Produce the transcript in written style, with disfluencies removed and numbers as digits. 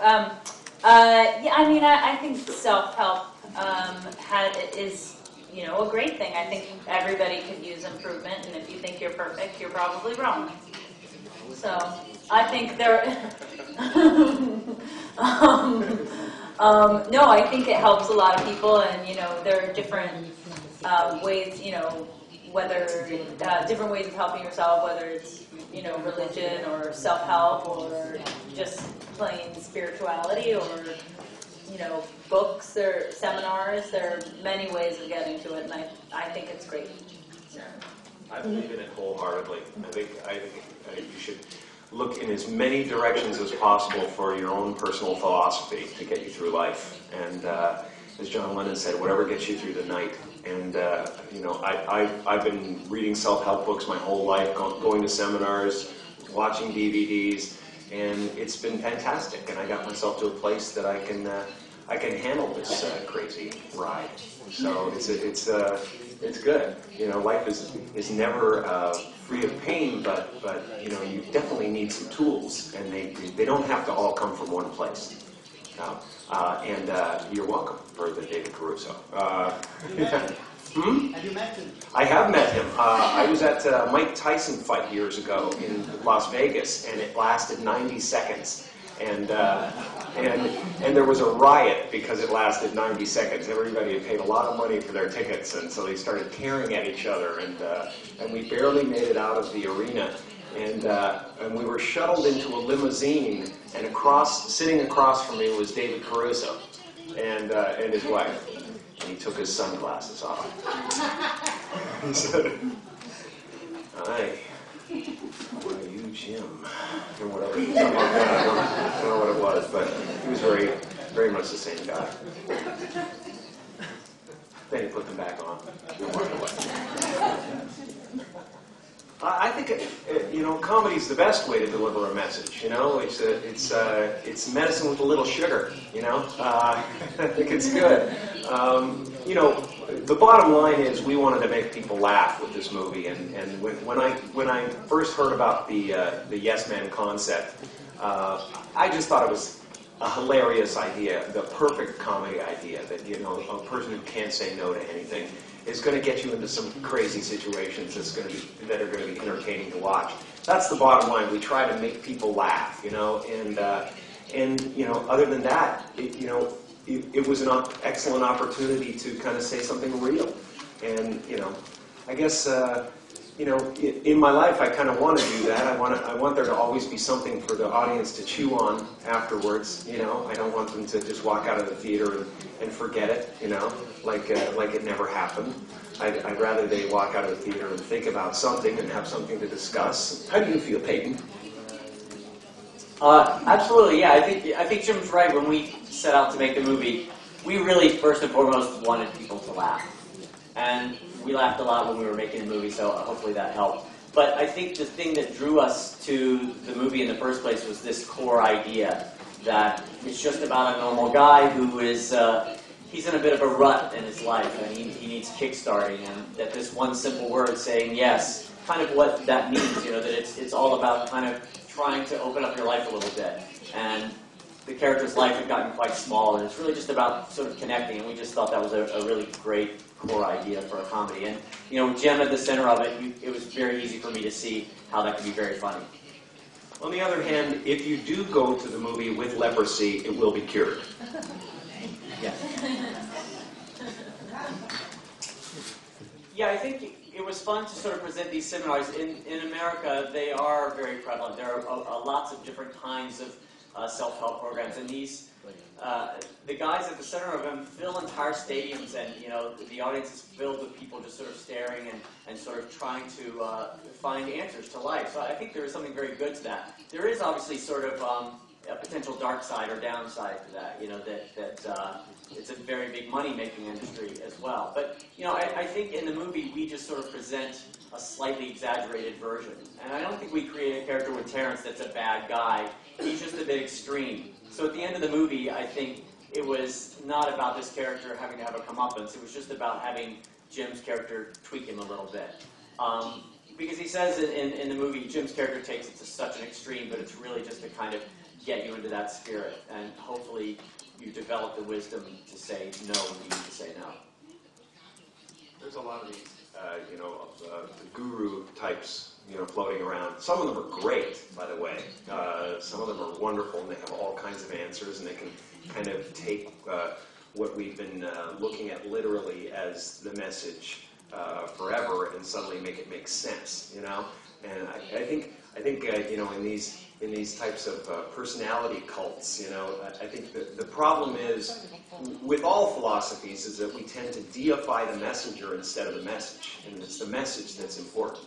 Yeah, I mean, I think self-help is, you know, a great thing. I think everybody could use improvement, and if you think you're perfect, you're probably wrong. So I think there. No, I think it helps a lot of people, and you know, there are different ways, you know, whether different ways of helping yourself, whether it's, you know, religion or self-help or just plain spirituality or, you know, books or seminars. There are many ways of getting to it, and I think it's great. I believe in it wholeheartedly. I think you should look in as many directions as possible for your own personal philosophy to get you through life. And as John Lennon said, whatever gets you through the night. And you know, I've been reading self-help books my whole life, going to seminars, watching DVDs, and it's been fantastic. And I got myself to a place that I can handle this crazy ride. So it's good. You know, life is never free of pain, but you know, you definitely need some tools, and they don't have to all come from one place. And you're welcome for the David Caruso. Have you met him? I have met him. I was at a Mike Tyson fight years ago in Las Vegas, and it lasted 90 seconds. And there was a riot because it lasted 90 seconds. Everybody had paid a lot of money for their tickets, and so they started tearing at each other, and we barely made it out of the arena. And we were shuttled into a limousine, and sitting across from me was David Caruso and his wife. And he took his sunglasses off. He said, "Hi, what are you, Jim?" Or whatever. I don't know what it was, but he was very, very much the same guy. Then he put them back on. He walked away. I think you know, comedy's the best way to deliver a message. You know, it's medicine with a little sugar. You know, I think it's good. You know, the bottom line is we wanted to make people laugh with this movie, and when I first heard about the Yes Man concept, I just thought it was a hilarious idea, the perfect comedy idea. That, you know, a person who can't say no to anything is going to get you into some crazy situations that are going to be entertaining to watch. That's the bottom line. We try to make people laugh, you know, and you know, other than that, you know, it was an excellent opportunity to kind of say something real. And you know, I guess you know, in my life, I kind of want to do that. I want there to always be something for the audience to chew on afterwards. You know, I don't want them to just walk out of the theater and forget it. You know, like it never happened. I'd rather they walk out of the theater and think about something and have something to discuss. How do you feel, Peyton? Absolutely, yeah. I think Jim's right. When we set out to make the movie, we really first and foremost wanted people to laugh, and we laughed a lot when we were making the movie, so hopefully that helped. But I think the thing that drew us to the movie in the first place was this core idea that it's just about a normal guy who is, he's in a bit of a rut in his life, and he needs kickstarting, and that this one simple word saying yes, kind of what that means, you know, that it's all about kind of trying to open up your life a little bit. And the character's life had gotten quite small, and it's really just about sort of connecting, and we just thought that was a really great core idea for a comedy. And, you know, Jim at the center of it, it was very easy for me to see how that could be very funny. On the other hand, if you do go to the movie with leprosy, it will be cured. Yeah. Yeah, I think it was fun to sort of present these seminars. In America, they are very prevalent. There are lots of different kinds of self-help programs, and these the guys at the center of them fill entire stadiums, and you know, the audience is filled with people just sort of staring and sort of trying to find answers to life. So I think there is something very good to that. There is obviously sort of a potential dark side or downside to that, you know, that it's a very big money-making industry as well. But, you know, I think in the movie we just sort of present a slightly exaggerated version. And I don't think we create a character with Terrence that's a bad guy. He's just a bit extreme. So at the end of the movie, I think it was not about this character having to have a comeuppance. It was just about having Jim's character tweak him a little bit. Because he says in the movie, Jim's character takes it to such an extreme, but it's really just to kind of get you into that spirit, and hopefully you develop the wisdom to say no when you need to say no. There's a lot of these, the guru types, floating around. Some of them are great, by the way. Some of them are wonderful, and they have all kinds of answers, and they can kind of take what we've been looking at literally as the message forever, and suddenly make it make sense. And I think in these types of personality cults, I think the problem is with all philosophies is that we tend to deify the messenger instead of the message, and it's the message that's important.